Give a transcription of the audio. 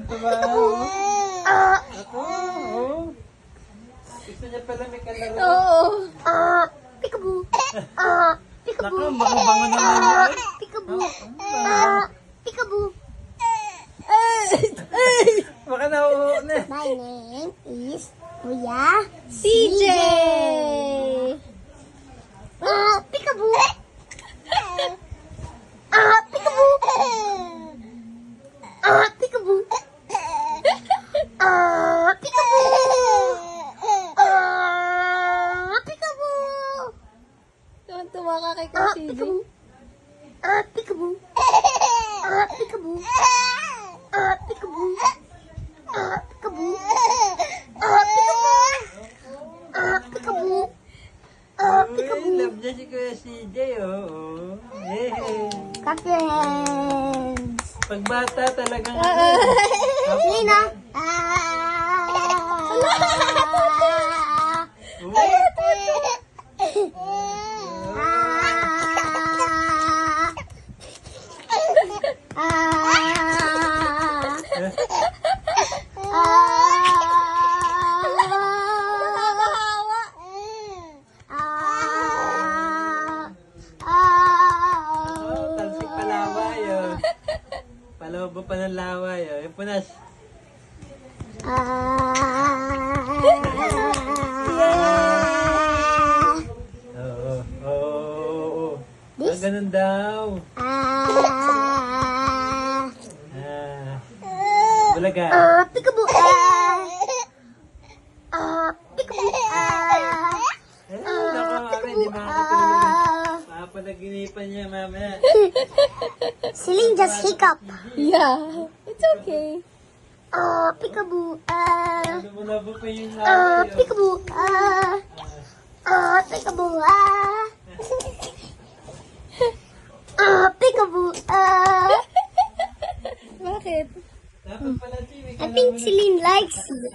Tuwan-tuwa. Ako, oh. Gusto niya pala may kalaro. Oo. Peekaboo. Naku, bango-bango naman yun. Peekaboo. Peekaboo. Baka nauuot na. My name is Kuya CJ. Peekaboo. Peekaboo. Peekaboo. Peekaboo. Tuwa ka kay Kuya CJ. Peekaboo. Peekaboo. Peekaboo. Peekaboo. Peekaboo. Uy, love niya si Kuya CJ, oh. Hey. Clap your hands. Pagbata talagang Lina. Talsik palaway, oh. Palobo pa ng laway, oh. Yung punas. Oo, oo. Ganun daw. Bulaga. Peekaboo. Peekaboo. Nako, Mami, hindi makakatulog. Papanaginipan niya, mamaya. Celine just hiccup. Yeah, it's okay. Peekaboo. Labo pa yung laway, oh. Peekaboo. Peekaboo. Peekaboo. Bakit? Dapat pala, Jimmy, I think Celine likes you.